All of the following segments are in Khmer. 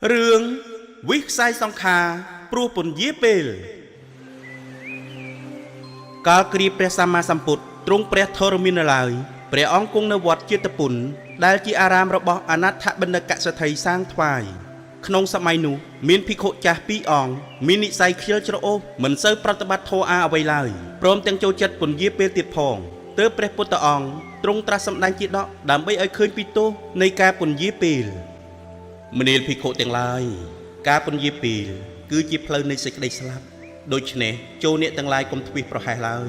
រឿងវិស័យសង្ខារព្រោះពន្យាពេលកាលគ្រាព្រះសម្មាសម្ពុទ្ធទ្រង់ព្រះធរមាននៅឡើយព្រះអង្គគង់នៅវត្តចេតពុនដែលជាអារាមរបស់អនាថបណ្ឌកសទ្ធិសាងថ្វាយក្នុងសម័យនោះមានភិក្ខុចាស់ពីរអង្គមាននិស្ស័យខ្ជិលច្រអូសមិនសូវប្រតិបត្តិធម៌អ្វីឡើយព្រមទាំងចូលចិត្តពន្យាពេលទៀតផងទើបព្រះពុទ្ធអង្គទ្រង់ត្រាស់សម្ដែងជាដកដើម្បីឲ្យឃើញពីទោសនៃការពន្យាពេលមនាលភិក្ខុទាំងឡាយការពន្យាពេលគឺជាផ្លូវនៃសេចក្តីស្លាប់ដូច្នេះចូលអ្នកទាំងឡាយកុំធ្វេសប្រហែសឡើយ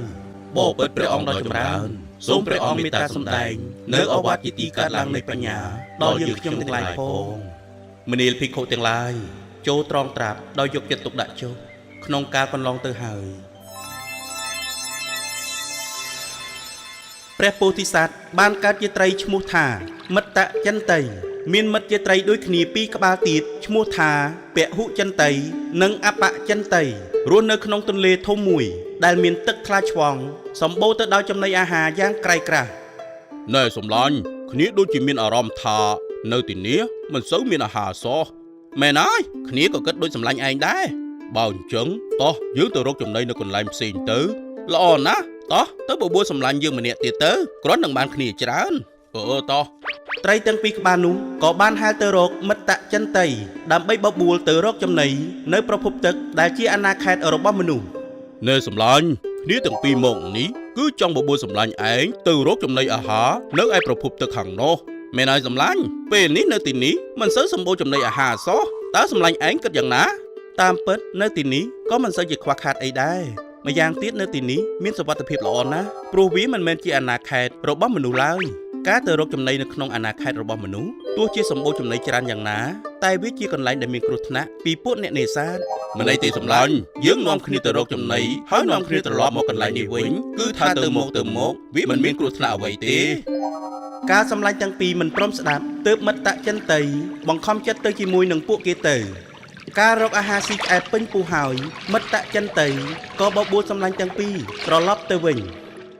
បបិទ្ធព្រះអង្គដ៏ចម្រើនសូមព្រះអង្គមេត្តាសម្ដែងនៅឱវាទជាទីកើតឡើងនៃបញ្ញាដល់យើងខ្ញុំទាំងឡាយផងមនាលភិក្ខុទាំងឡាយចូលត្រង់ត្រាប់ដោយយកចិត្តទុកដាក់ចុះក្នុងការកន្លងទៅហើយព្រះពោធិសត្វបានកើតជាត្រីឈ្មោះថាមិត្តចិន្តីមានមិត្តជាត្រីដូចគ្នាពីរក្បាលទៀតឈ្មោះថាពហុចិន្តីនិងអបចិន្តីរស់នៅក្នុងទន្លេធំមួយដែលមានទឹកថ្លាឆ្វង់សម្បូរទៅដោយចំណីអាហារយ៉ាងក្រៃក្រាស់ណែសំឡាញ់គ្នាដូចជាមានអារម្មណ៍ថានៅទីនេះមិនសូវមានអាហារសោះមែនហើយគ្នាក៏គិតដូចសំឡាញ់ឯងដែរបើអញ្ចឹងតោះយើងទៅរកចំណីនៅកន្លែងផ្សេងទៅល្អណាស់តោះទៅបបួលសំឡាញ់យើងម្នាក់ទៀតទៅគ្រាន់នឹងបានគ្នាច្រើនតោះត្រីទាំងពីរក្បាលនោះក៏បានហៅទៅរកមិត្តចិន្តីដើម្បីបបួលទៅរកចំណីនៅប្រភពទឹកដែលជាអាណាខេត្តរបស់មនុស្សណែសំឡាញ់គ្នាទាំងពីរមកនេះគឺចង់បបួលសំឡាញ់ឯងទៅរកចំណីអាហារនៅឯប្រភពទឹកខាងនោះមែនហើយសំឡាញ់ពេលនេះនៅទីនេះមិនសូវសម្បូរចំណីអាហារសោះតើសំឡាញ់ឯងគិតយ៉ាងណាតាមពិតនៅទីនេះក៏មិនសូវជាខ្វះខាតអីដែរម្យ៉ាងទៀតនៅទីនេះមានសុវត្ថិភាពល្អណាស់ព្រោះវាមិនមែនជាអាណាខេត្តរបស់មនុស្សឡើយការទៅរកចំណីនៅក្នុងអាណាខេត្តរបស់មនុស្សទោះជាសម្បូរចំណីច្រើនយ៉ាងណាតែវាជាកន្លែងដែលមានគ្រោះថ្នាក់ពីពួកអ្នកនេសាទមិនអីទេសម្លាញ់យើងនាំគ្នាទៅរកចំណីហើយនាំគ្នាត្រឡប់មកកន្លែងនេះវិញគឺថាទៅមកវាមិនមានគ្រោះថ្នាក់អ្វីទេការសម្លាញ់ទាំងពីរមិនព្រមស្ដាប់ទើបមិត្តចិន្តីបង្ខំចិត្តទៅជាមួយនឹងពួកគេទៅការរកអាហារស៊ីឆ្អែតពេញពោះហើយមិត្តចិន្តីក៏បបួលសម្លាញ់ទាំងពីរត្រឡប់ទៅវិញ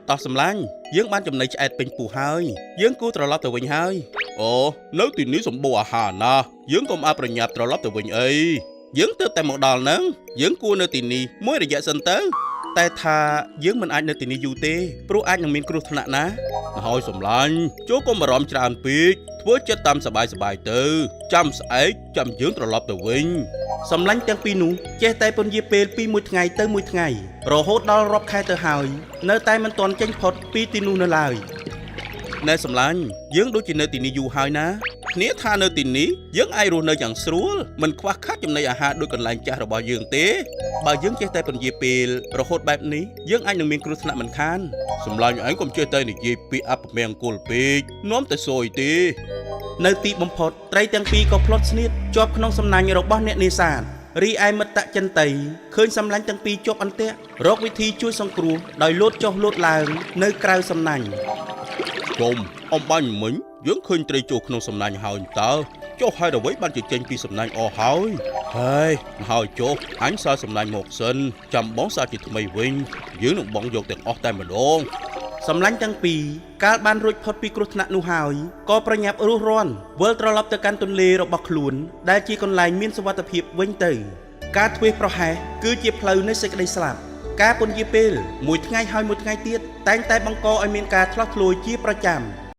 តោះសម្លាញ់យើងបានចំណីឆ្អែតពេញពោះហើយយើងគួរត្រឡប់ទៅវិញហើយអូនៅទីនេះសម្បូរអាហារណាស់យើងកុំអាប្រញាប់ត្រឡប់ទៅវិញអីយើងទើបតែមកដល់ហ្នឹងយើងគួរនៅទីនេះមួយរយៈសិនទៅតែថាយើងមិនអាចនៅទីនេះយូរទេព្រោះអាចនឹងមានគ្រោះថ្នាក់ណាហើយសម្លាញ់ចូលកុំបារម្ភច្រើនពេកធ្វើចិត្តតាមសบายទៅចាំស្អែកចាំយើងត្រឡប់ទៅវិញសម្លាញ់ទាំងពីរនោះចេះតែពន្យាពេលពីមួយថ្ងៃទៅមួយថ្ងៃរហូតដល់រាប់ខែទៅហើយនៅតែមិនទាន់ចេញផុតពីទីនោះនៅឡើយណែសម្លាញ់យើងដូចជានៅទីនេះយូរហើយណាគ្នាថានៅទីនេះយើងអាចរស់នៅយ៉ាងស្រួលមិនខ្វះខាតចំណីអាហារដូចកន្លែងចាស់របស់យើងទេបើយើងចេះតែពន្យាពេលរហូតបែបនេះយើងអាចនឹងមានគ្រោះថ្នាក់មិនខានសម្លាញ់ឯងកុំចេះតែនិយាយពីអពមង្គលពេកនាំតែសួយទេនៅទីបំផុតត្រីទាំងពីរក៏ផ្លត់ស្នៀតជាប់ក្នុងសំណាញ់របស់អ្នកនេសាទរីឯមិត្តចិន្តីឃើញសម្លាញ់ទាំងពីរជាប់អន្ទាក់រកវិធីជួយសង្គ្រោះដោយលោតចុះលោតឡើងនៅក្រៅសំណាញ់ជុំអំបញ្ញមិញយើងឃើញត្រីចូលក្នុងសំណាញ់ហើយតើចុះហេតុអ្វីបានចេញពីសំណាញ់អស់ហើយចុះអញសារសំណាញ់មកសិនចាំបងសារជាថ្មីវិញយើងនឹងបងយកទាំងអស់តែម្ដងសម្លាញ់ទាំងពីរកាលបានរួចផុតពីគ្រោះថ្នាក់នោះហើយក៏ប្រញាប់រស់រាន់វិលត្រឡប់ទៅកាន់ទន្លេរបស់ខ្លួនដែលជាកន្លែងមានសុវត្ថិភាពវិញទៅការធ្វេសប្រហែសគឺជាផ្លូវនៃសេចក្តីស្លាប់ការពន្យាពេលមួយថ្ងៃហើយមួយថ្ងៃទៀតតែងតែបង្កឲ្យមានការឆ្លោះឆ្លួយជាប្រចាំ